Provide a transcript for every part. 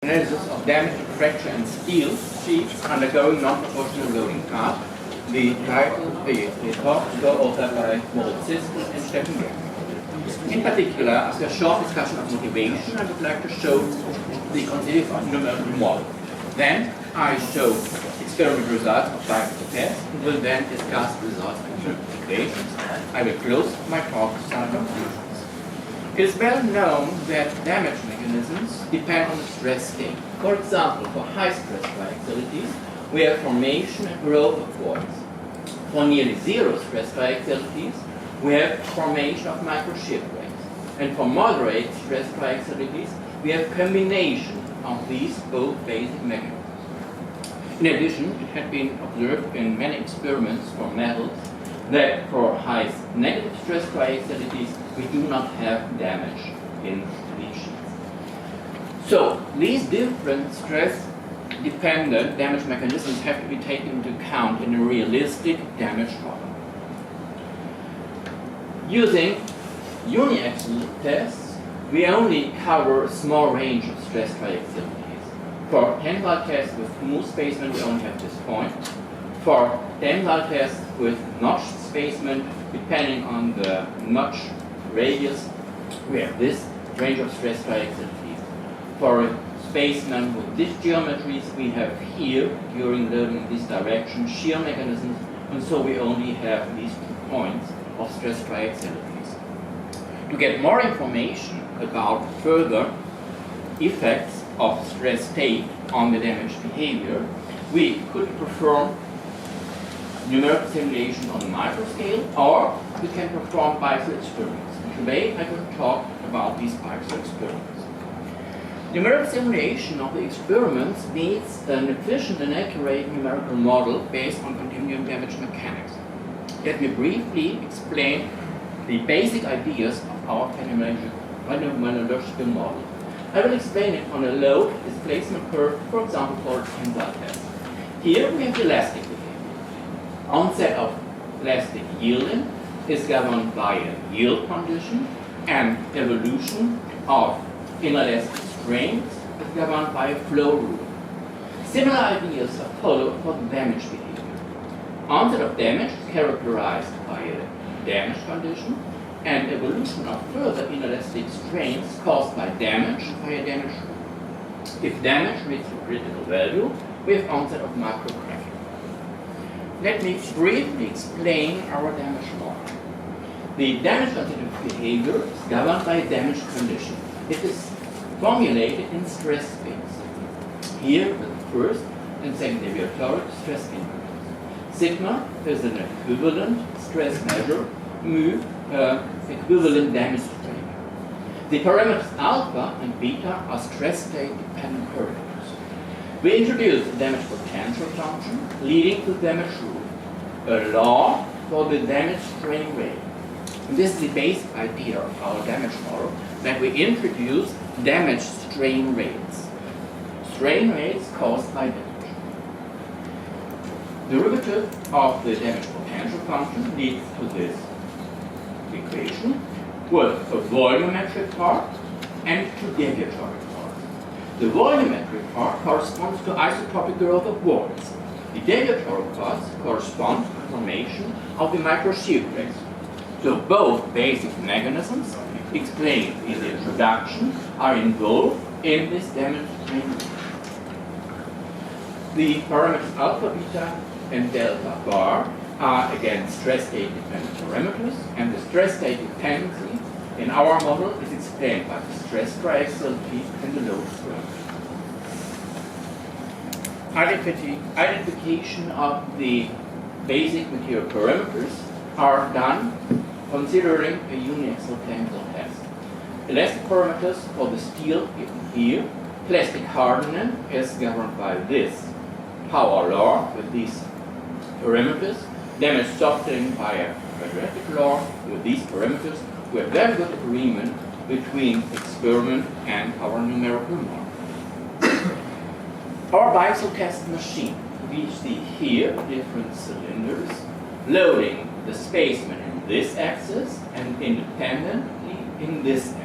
Analysis of damage to fracture and steel sheets undergoing non-proportional loading part. The title, the talk go over by Moritz, Zistl and Steffen. In particular, after a short discussion of motivation, I would like to show the concept of numerical model. Then I show experimental results of biological tests and will then discuss the results of numerical equations. I will close my talk with some conclusions. It is well known that damage mechanisms depend on the stress state. For example, for high stress facilities, we have formation and growth of voids. For nearly zero stress facilities, we have formation of microshipwrecks. And for moderate stress facilities, we have combination of these both basic mechanisms. In addition, it had been observed in many experiments for metals that for high negative stress facilities, we do not have damage in these sheets. So, these different stress-dependent damage mechanisms have to be taken into account in a realistic damage model. Using uniaxial tests, we only cover a small range of stress facilities. For tensile tests with smooth spacement, we only have this point. For tensile tests with notched spacement, depending on the notch radius, we have this range of stress facilities. For spacement with these geometries, we have here, during loading in this direction, shear mechanisms, and so we only have these 2 points of stress facilities. To get more information about further effects of stress state on the damage behavior, we could perform numerical simulation on a micro scale, or we can perform biaxial experiments. Today I will talk about these biaxial experiments. Numerical simulation of the experiments needs an efficient and accurate numerical model based on continuum damage mechanics. Let me briefly explain the basic ideas of our phenomenological model. I will explain it on a load displacement curve, for example, for a tensile test. Here we have elastic behavior. Onset of elastic yielding is governed by a yield condition, and evolution of inelastic strains is governed by a flow rule. Similar ideas are followed for the damage behavior. Onset of damage is characterized by a damage condition, and evolution of further inelastic strains caused by a damage rule. If damage reaches a critical value, we have onset of microcracking. Let me briefly explain our damage model. The damage-sensitive behavior is governed by a damage condition. It is formulated in stress space. Here, with the first and second deviatoric stress increments. Sigma is an equivalent stress measure, mu, equivalent damage strain. The parameters alpha and beta are stress state-dependent parameters. We introduce the damage potential function leading to damage rule, a law for the damage strain rate. And this is the basic idea of our damage model, that we introduce damage strain rates. Strain rates caused by damage. Derivative of the damage potential function leads to this equation with a volumetric part and two deviatory parts. The volumetric part corresponds to isotopic growth of voids. The deviatory parts correspond to the formation of the microshipwrecks. So both basic mechanisms explained in the introduction are involved in this damage strain. The parameters alpha, beta, and delta bar are again stress state dependent parameters, and the stress state dependency in our model is explained by the stress triaxiality and the load square. Identification of the basic material parameters are done considering a uniaxial tensile test. Elastic parameters for the steel given here. Plastic hardening is governed by this power law with these parameters. Damage softening by a quadratic law with these parameters. We have very good agreement between experiment and our numerical model. Our biaxial test machine, we see here different cylinders loading the spacement in this axis and independently in this axis.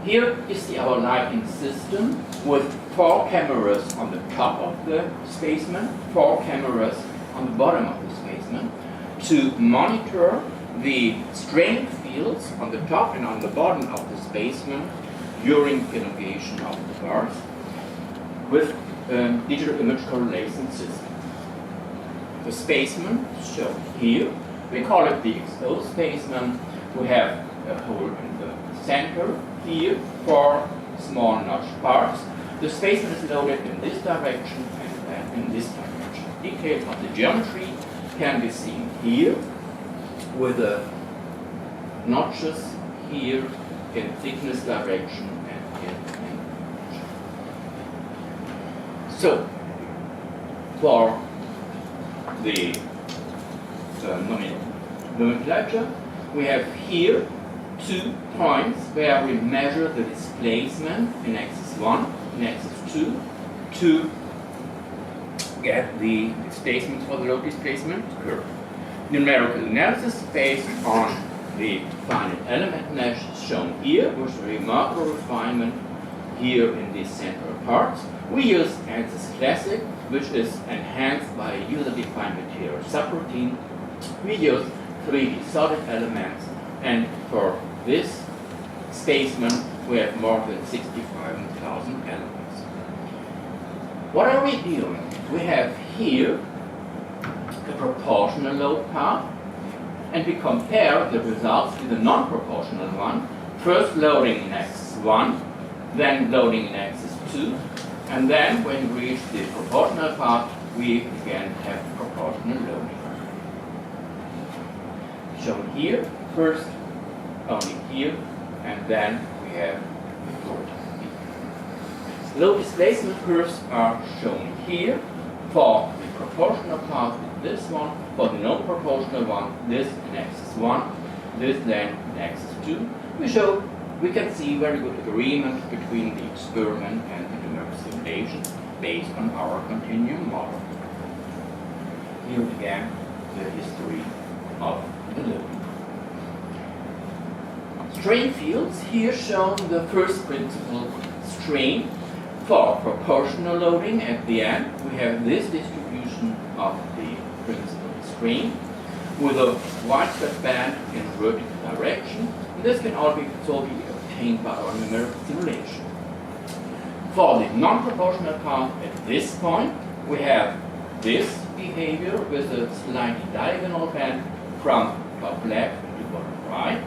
Here is our lighting system with 4 cameras on the top of the spaceman, 4 cameras on the bottom of the spaceman to monitor the strain fields on the top and on the bottom of the spaceman during elongation of the bars with digital image correlation system. The spaceman is shown here. We call it the XO spaceman. We have a hole in the center here for small notch parts. The spaceman is loaded in this direction and then in this direction. Details of the geometry can be seen here with the notches here in thickness direction and here in direction. So, for the nomenclature, we have here 2 points where we measure the displacement in axis 1 and axis 2 to get the displacement for the load displacement curve. Numerical analysis based on the finite element mesh shown here with a remarkable refinement here in these central parts. We use ANSYS Classic, which is enhanced by a user-defined material subroutine. We use 3D solid elements, and for this spaceman we have more than 65,000 elements. What are we doing? We have here the proportional load path, and we compare the results with the non-proportional one, first loading in axis 1, then loading in axis 2, and then when we reach the proportional path, we again have proportional loading. Shown here, first only here, and then we have the load. Load displacement curves are shown here for the proportional path with this one, for the non-proportional one, this in axis 1, this then in axis 2. We can see very good agreement between the experiment and the numerical simulation based on our continuum model. Here again, the history of the loading. Strain fields, here shown the first principle strain. For proportional loading at the end, we have this distribution of the principal strain with a widespread band in vertical direction. And this can also be obtained by our numerical simulation. For the non-proportional path at this point, we have this behavior with a slightly diagonal band from top left to bottom right,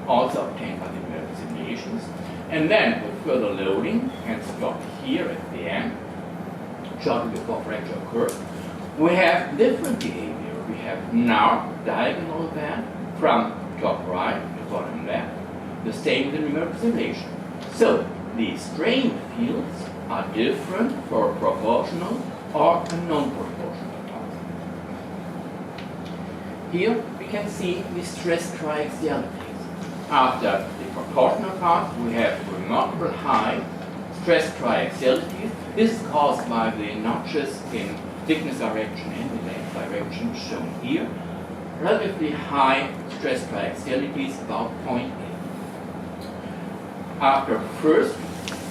also obtained by the numerical simulations. And then with further loading and stop here at the end, shortly before fracture occurs, we have different behavior. We have now diagonal band from top right to bottom left, the same with the numerical simulation. So the strain fields are different for a proportional or a non-proportional path. Here we can see the stress triaxialities. After the proportional path, we have remarkable high stress triaxialities. This is caused by the notches in thickness direction and the length direction shown here. Relatively high stress triaxialities, about 0.8. After first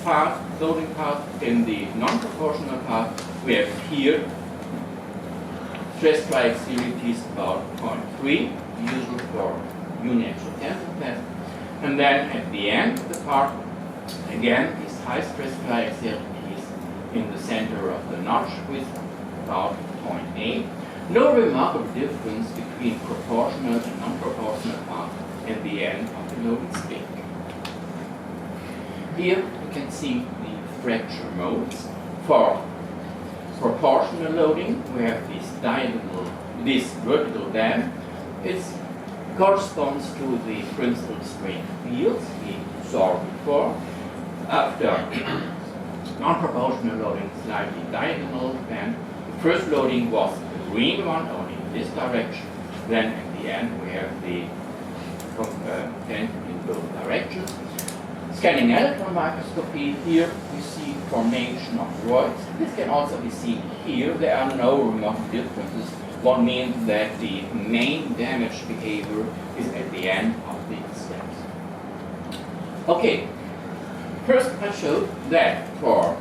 path, loading path in the non-proportional path, we have here stress triaxialities about 0.3, usual for uniaxial tensor test. And then at the end of the part, again, these high stress triaxialities in the center of the notch with about 0.8. No remarkable difference between proportional and non-proportional path at the end of the loading state. Here you can see the fracture modes. For proportional loading, we have this vertical band. It corresponds to the principal strain fields we saw before. After non-proportional loading, slightly diagonal band. The first loading was the green one, only in this direction. Then at the end, we have the band in both directions. Scanning electron microscopy, here we see formation of voids. This can also be seen here. There are no remarkable differences. What means that the main damage behavior is at the end of the steps. Okay, First, I showed that for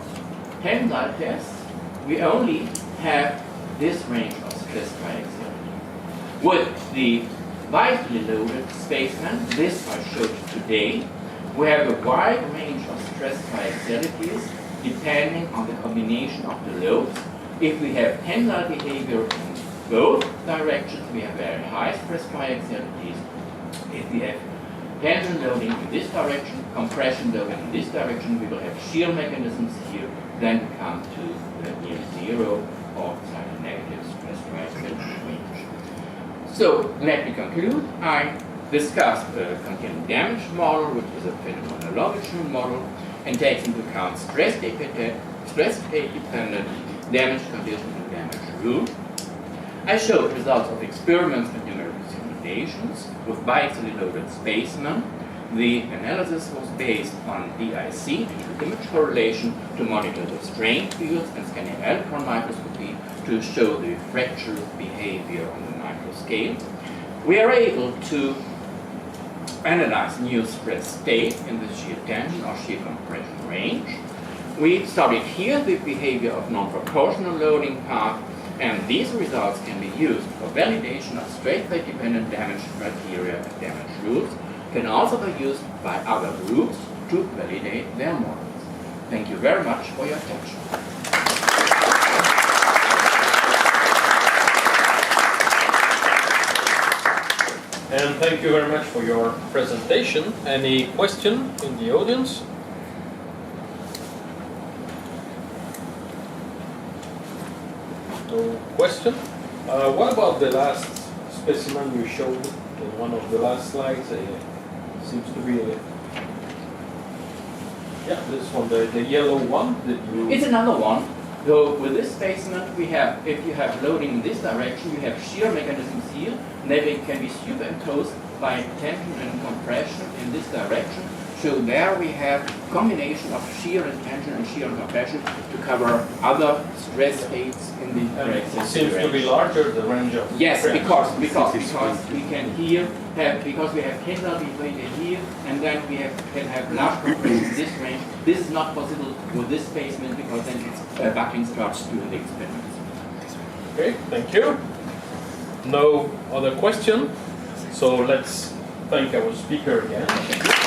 tensile tests, we only have this range of stress triaxiality. With the vitally loaded spaceman, this I showed today, we have a wide range of stress triaxialities depending on the combination of the loads. If we have tensile behavior in both directions, we have very high stress triaxialities. If we have tension loading in this direction, compression loading in this direction, we will have shear mechanisms here, then we come to the near zero or slightly negative stress triaxiality range. So let me conclude. I discussed the continuum damage model, which is a phenomenological model, and takes into account stress-dependent damage condition and damage rule. I showed results of experiments and numerical simulations with biaxially loaded spacemen. The analysis was based on DIC, digital image correlation, to monitor the strain fields and scanning electron microscopy to show the fracture behavior on the micro scale. We are able to analyze new stress state in the shear tension or shear compression range. We studied here the behavior of non-proportional loading path, and these results can be used for validation of straight plate dependent damage criteria and damage rules, can also be used by other groups to validate their models. Thank you very much for your attention. And thank you very much for your presentation. Any question in the audience? No question? What about the last specimen you showed in one of the last slides? Seems to be yeah, this one, the yellow one that you... It's another one. So with this specimen, we have, if you have loading in this direction, you have shear mechanisms here, and they can be superimposed by tension and compression in this direction. So there we have combination of shear and tension and shear and compression to cover other stress states in the direction. It seems to be larger, the range of... Yes, because we can here have, because we have tensile behavior here, and then we can have large compression in this range. This is not possible with this specimen because then it's buckling starts during the experiments. Okay, thank you. No other question, so let's thank our speaker again.